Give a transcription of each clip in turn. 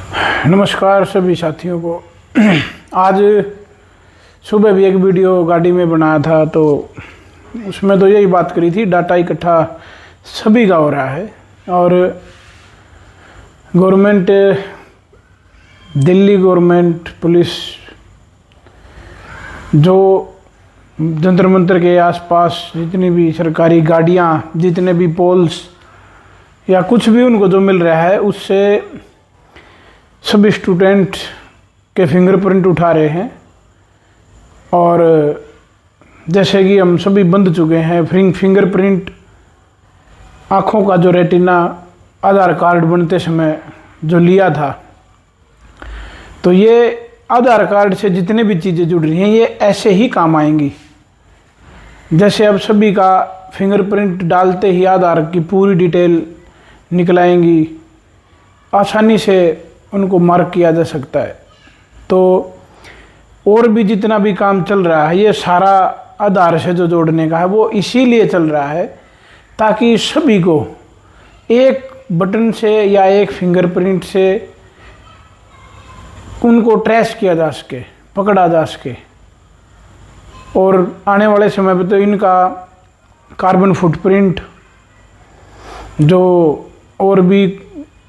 नमस्कार सभी साथियों को। आज सुबह भी एक वीडियो गाड़ी में बनाया था, तो उसमें तो यही बात करी थी, डाटा इकट्ठा सभी का हो रहा है और गवर्नमेंट, दिल्ली गवर्नमेंट, पुलिस जो जंतर मंतर के आसपास जितनी भी सरकारी गाड़ियाँ, जितने भी पोल्स या कुछ भी उनको जो मिल रहा है, उससे सभी स्टूडेंट के फिंगरप्रिंट उठा रहे हैं। और जैसे कि हम सभी बंध चुके हैं, फिंगरप्रिंट आँखों का जो रेटिना आधार कार्ड बनते समय जो लिया था, तो ये आधार कार्ड से जितने भी चीज़ें जुड़ रही हैं ये ऐसे ही काम आएंगी। जैसे अब सभी का फिंगरप्रिंट डालते ही आधार की पूरी डिटेल निकल आएंगी, आसानी से उनको मार्क किया जा सकता है। तो और भी जितना भी काम चल रहा है, ये सारा आधार से जो जोड़ने का है वो इसीलिए चल रहा है ताकि सभी को एक बटन से या एक फिंगरप्रिंट से उनको ट्रेस किया जा सके, पकड़ा जा सके। और आने वाले समय पे तो इनका कार्बन फुटप्रिंट जो और भी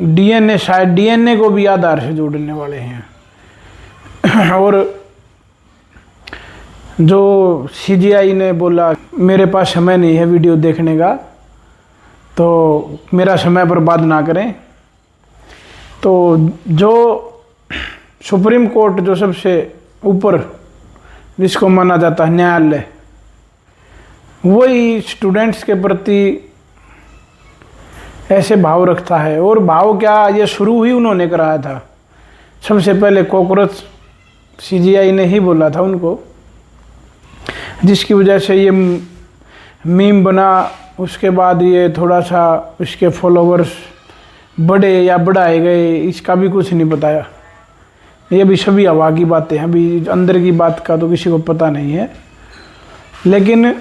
डीएनए, शायद डीएनए को भी आधार से जोड़ने वाले हैं। और जो सीजीआई ने बोला मेरे पास समय नहीं है वीडियो देखने का, तो मेरा समय बर्बाद ना करें। तो जो सुप्रीम कोर्ट, जो सबसे ऊपर जिसको माना जाता है न्यायालय, वही स्टूडेंट्स के प्रति ऐसे भाव रखता है। और भाव क्या, ये शुरू ही उन्होंने कराया था। सबसे पहले कॉकरोच सीजीआई ने ही बोला था उनको, जिसकी वजह से ये मीम बना। उसके बाद ये थोड़ा सा इसके फॉलोवर्स बढ़े या बढ़ाए गए, इसका भी कुछ नहीं बताया। ये भी सभी हवा की बातें हैं, अभी अंदर की बात का तो किसी को पता नहीं है। लेकिन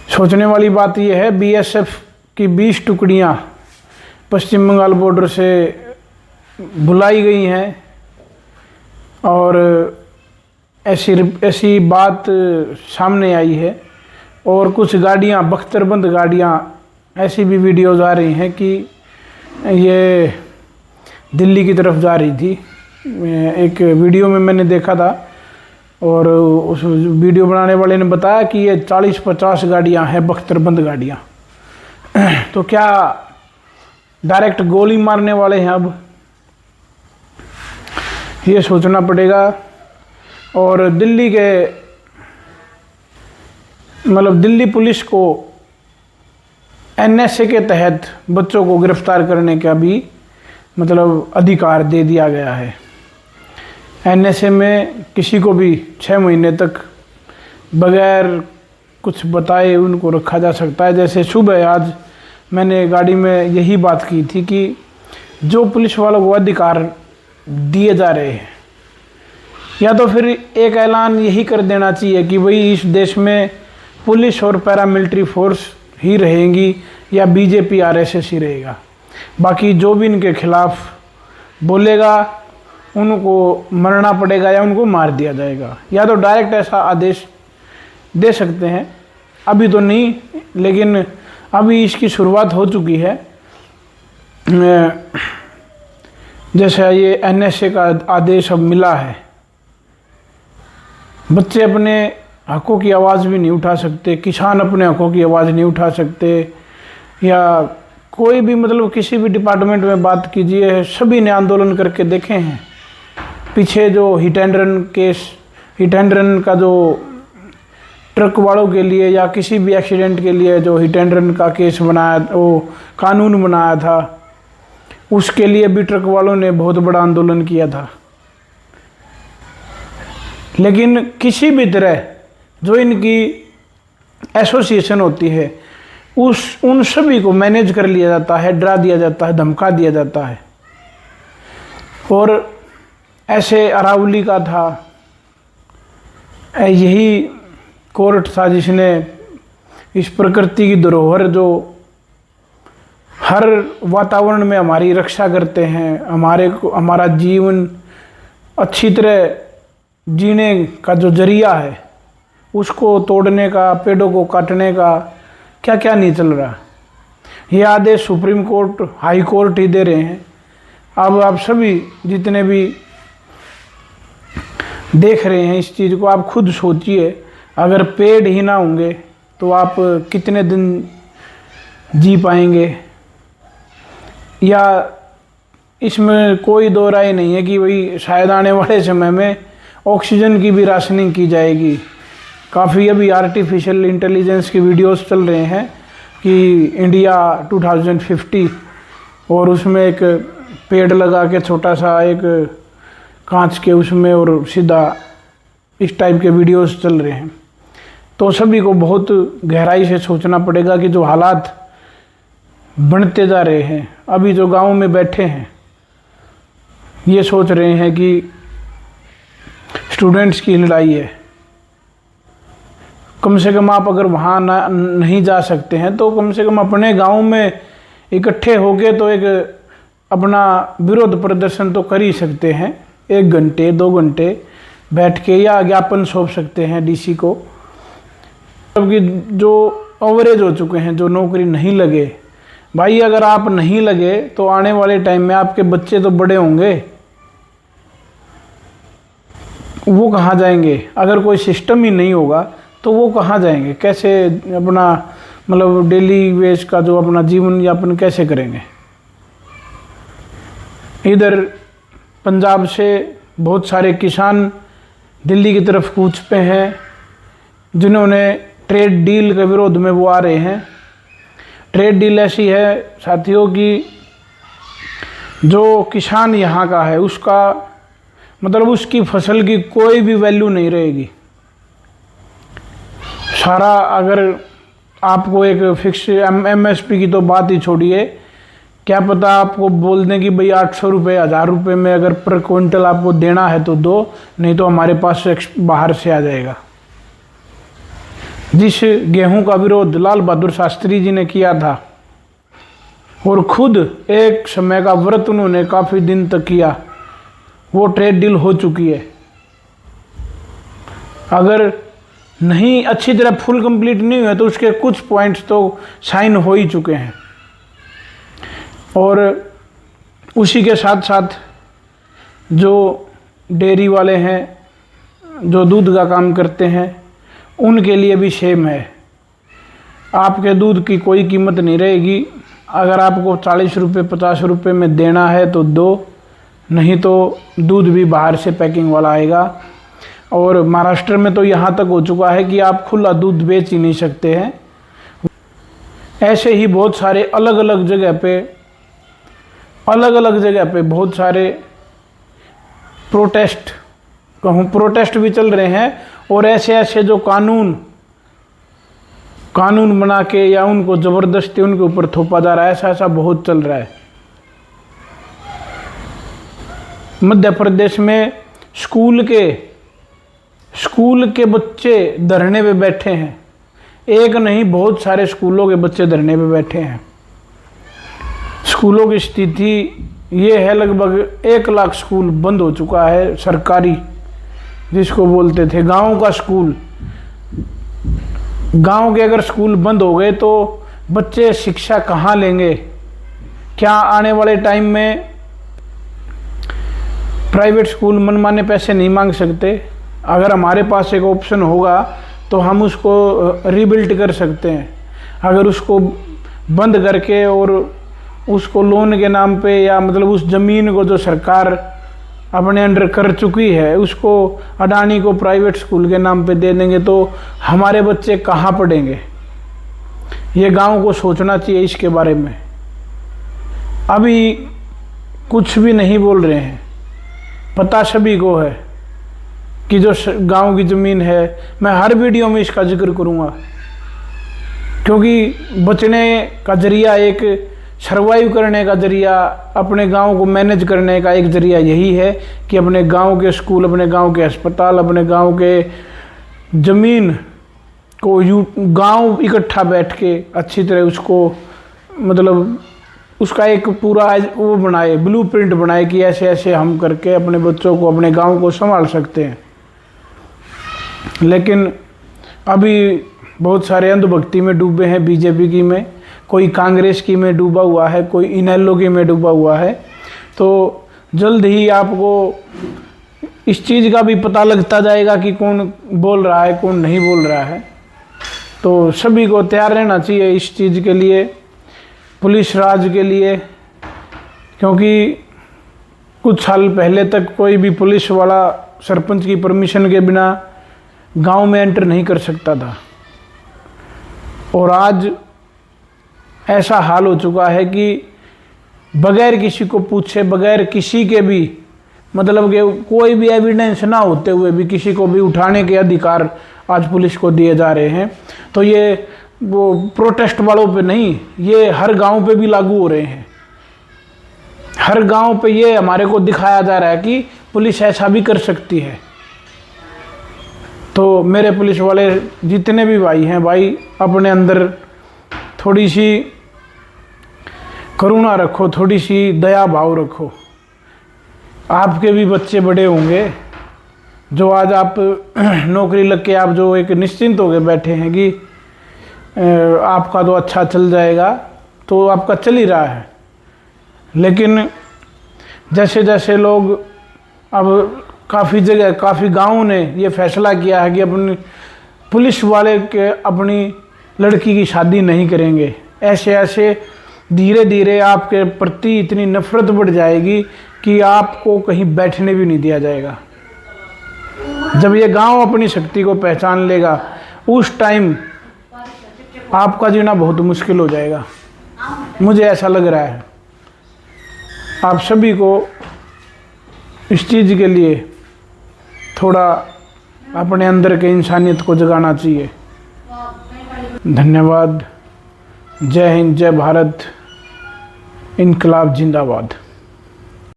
सोचने वाली बात यह है, बीएसएफ की 20 टुकड़ियाँ पश्चिम बंगाल बॉर्डर से बुलाई गई हैं और ऐसी बात सामने आई है। और कुछ गाड़ियाँ, बख्तरबंद गाड़ियाँ, ऐसी भी वीडियोज़ आ रही हैं कि ये दिल्ली की तरफ जा रही थी। एक वीडियो में मैंने देखा था और उस वीडियो बनाने वाले ने बताया कि ये 40-50 गाड़ियाँ हैं, बख्तरबंद गाड़ियाँ। तो क्या डायरेक्ट गोली मारने वाले हैं? अब ये सोचना पड़ेगा। और दिल्ली के, मतलब दिल्ली पुलिस को एनएसए के तहत बच्चों को गिरफ्तार करने का भी मतलब अधिकार दे दिया गया है। एनएसए में किसी को भी 6 महीने तक बगैर कुछ बताए उनको रखा जा सकता है। जैसे सुबह आज मैंने गाड़ी में यही बात की थी कि जो पुलिस वालों को अधिकार दिए जा रहे हैं, या तो फिर एक ऐलान यही कर देना चाहिए कि भाई इस देश में पुलिस और पैरामिलिट्री फोर्स ही रहेंगी या बीजेपी आरएसएस ही रहेगा। बाकी जो भी इनके खिलाफ बोलेगा उनको मरना पड़ेगा या उनको मार दिया जाएगा। या तो डायरेक्ट ऐसा आदेश दे सकते हैं, अभी तो नहीं, लेकिन अभी इसकी शुरुआत हो चुकी है। जैसे ये एनएसए का आदेश अब मिला है, बच्चे अपने हकों की आवाज़ भी नहीं उठा सकते, किसान अपने हकों की आवाज़ नहीं उठा सकते, या कोई भी मतलब किसी भी डिपार्टमेंट में बात कीजिए, सभी ने आंदोलन करके देखे हैं। पीछे जो hit and run case, hit and run का जो ट्रक वालों के लिए या किसी भी एक्सीडेंट के लिए जो हिट एंड रन का केस बनाया, वो कानून बनाया था, उसके लिए भी ट्रक वालों ने बहुत बड़ा आंदोलन किया था। लेकिन किसी भी तरह जो इनकी एसोसिएशन होती है, उन सभी को मैनेज कर लिया जाता है, डरा दिया जाता है, धमका दिया जाता है। और ऐसे अरावली का था, यही कोर्ट था जिसने इस प्रकृति की धरोहर जो हर वातावरण में हमारी रक्षा करते हैं, हमारा जीवन अच्छी तरह जीने का जो जरिया है उसको तोड़ने का, पेड़ों को काटने का क्या क्या नहीं चल रहा। ये आदेश सुप्रीम कोर्ट, हाई कोर्ट ही दे रहे हैं। अब आप सभी जितने भी देख रहे हैं इस चीज़ को, आप खुद सोचिए, अगर पेड़ ही ना होंगे तो आप कितने दिन जी पाएंगे। या इसमें कोई दो राय नहीं है कि भाई शायद आने वाले समय में ऑक्सीजन की भी राशनिंग की जाएगी। काफ़ी अभी आर्टिफिशियल इंटेलिजेंस की वीडियोस चल रहे हैं कि इंडिया 2050, और उसमें एक पेड़ लगा के छोटा सा एक कांच के उसमें, और सीधा इस टाइप के वीडियोस चल रहे हैं। तो सभी को बहुत गहराई से सोचना पड़ेगा कि जो हालात बनते जा रहे हैं, अभी जो गांव में बैठे हैं ये सोच रहे हैं कि स्टूडेंट्स की लड़ाई है, कम से कम आप अगर वहाँ नहीं जा सकते हैं तो कम से कम अपने गांव में इकट्ठे होके तो एक अपना विरोध प्रदर्शन तो कर ही सकते हैं। 1 घंटे 2 घंटे बैठ के, या ज्ञापन सौंप सकते हैं डीसी को। क्योंकि जो ओवरेज हो चुके हैं, जो नौकरी नहीं लगे, भाई अगर आप नहीं लगे तो आने वाले टाइम में आपके बच्चे तो बड़े होंगे, वो कहाँ जाएंगे? अगर कोई सिस्टम ही नहीं होगा तो वो कहाँ जाएंगे? कैसे अपना मतलब डेली वेज का जो अपना जीवन यापन कैसे करेंगे? इधर पंजाब से बहुत सारे किसान दिल्ली की तरफ कूच पे हैं, जिन्होंने ट्रेड डील के विरोध में वो आ रहे हैं। ट्रेड डील ऐसी है साथियों कि जो किसान यहाँ का है उसका मतलब उसकी फसल की कोई भी वैल्यू नहीं रहेगी। सारा, अगर आपको एक फिक्स MSP की तो बात ही छोड़िए, क्या पता आपको बोल दें कि भाई 800 रुपये 1000 रुपये में अगर पर क्विंटल आपको देना है तो दो, नहीं तो हमारे पास बाहर से आ जाएगा। जिस गेहूं का विरोध लाल बहादुर शास्त्री जी ने किया था, और खुद एक समय का व्रत उन्होंने काफ़ी दिन तक किया, वो ट्रेड डील हो चुकी है। अगर नहीं अच्छी तरह फुल कंप्लीट नहीं हुआ तो उसके कुछ पॉइंट्स तो साइन हो ही चुके हैं। और उसी के साथ साथ जो डेयरी वाले हैं, जो दूध का काम करते हैं, उनके लिए भी सेम है। आपके दूध की कोई कीमत नहीं रहेगी। अगर आपको 40 रुपये 50 रुपये में देना है तो दो, नहीं तो दूध भी बाहर से पैकिंग वाला आएगा। और महाराष्ट्र में तो यहाँ तक हो चुका है कि आप खुला दूध बेच ही नहीं सकते हैं। ऐसे ही बहुत सारे अलग अलग जगह पे बहुत सारे प्रोटेस्ट भी चल रहे हैं। और ऐसे जो कानून बना के या उनको ज़बरदस्ती उनके ऊपर थोपा जा रहा है, ऐसा बहुत चल रहा है। मध्य प्रदेश में स्कूल के बच्चे धरने पे बैठे हैं। एक नहीं, बहुत सारे स्कूलों के बच्चे धरने पे बैठे हैं। स्कूलों की स्थिति ये है, लगभग 1 लाख स्कूल बंद हो चुका है, सरकारी जिसको बोलते थे गांव का स्कूल। गांव के अगर स्कूल बंद हो गए तो बच्चे शिक्षा कहाँ लेंगे? क्या आने वाले टाइम में प्राइवेट स्कूल मनमाने पैसे नहीं मांग सकते? अगर हमारे पास एक ऑप्शन होगा तो हम उसको रीबिल्ड कर सकते हैं। अगर उसको बंद करके और उसको लोन के नाम पे, या मतलब उस ज़मीन को जो सरकार अपने अंडर कर चुकी है उसको अडानी को प्राइवेट स्कूल के नाम पे दे देंगे तो हमारे बच्चे कहाँ पढ़ेंगे? ये गांव को सोचना चाहिए इसके बारे में। अभी कुछ भी नहीं बोल रहे हैं, पता सभी को है कि जो गांव की ज़मीन है, मैं हर वीडियो में इसका जिक्र करूँगा, क्योंकि बचने का जरिया, एक सर्वाइव करने का जरिया, अपने गांव को मैनेज करने का एक जरिया यही है कि अपने गांव के स्कूल, अपने गांव के अस्पताल, अपने गांव के ज़मीन को गांव इकट्ठा बैठ के अच्छी तरह उसको मतलब उसका एक पूरा वो बनाए, ब्लूप्रिंट बनाए कि ऐसे ऐसे हम करके अपने बच्चों को, अपने गांव को संभाल सकते हैं। लेकिन अभी बहुत सारे अंधभक्ति में डूबे हैं, बीजेपी की में, कोई कांग्रेस की में डूबा हुआ है, कोई इनेलो की में डूबा हुआ है। तो जल्द ही आपको इस चीज़ का भी पता लगता जाएगा कि कौन बोल रहा है, कौन नहीं बोल रहा है। तो सभी को तैयार रहना चाहिए इस चीज़ के लिए, पुलिस राज के लिए, क्योंकि कुछ साल पहले तक कोई भी पुलिस वाला सरपंच की परमिशन के बिना गांव में एंटर नहीं कर सकता था। और आज ऐसा हाल हो चुका है कि बगैर किसी को पूछे, बगैर किसी के भी मतलब कि कोई भी एविडेंस ना होते हुए भी किसी को भी उठाने के अधिकार आज पुलिस को दिए जा रहे हैं। तो ये वो प्रोटेस्ट वालों पे नहीं, ये हर गांव पे भी लागू हो रहे हैं। हर गांव पे ये हमारे को दिखाया जा रहा है कि पुलिस ऐसा भी कर सकती है। तो मेरे पुलिस वाले जितने भी भाई हैं, भाई अपने अंदर थोड़ी सी करुणा रखो, थोड़ी सी दया भाव रखो। आपके भी बच्चे बड़े होंगे, जो आज आप नौकरी लग के आप जो एक निश्चिंत होकर बैठे हैं कि आपका तो अच्छा चल जाएगा, तो आपका चल ही रहा है। लेकिन जैसे जैसे लोग अब काफ़ी जगह, काफ़ी गाँव ने ये फैसला किया है कि अपनी पुलिस वाले के अपनी लड़की की शादी नहीं करेंगे, ऐसे ऐसे धीरे धीरे आपके प्रति इतनी नफरत बढ़ जाएगी कि आपको कहीं बैठने भी नहीं दिया जाएगा। जब ये गांव अपनी शक्ति को पहचान लेगा, उस टाइम आपका जीना बहुत मुश्किल हो जाएगा, मुझे ऐसा लग रहा है। आप सभी को इस चीज़ के लिए थोड़ा अपने अंदर के इंसानियत को जगाना चाहिए। धन्यवाद। जय हिंद, जय भारत, इनकलाब जिंदाबाद।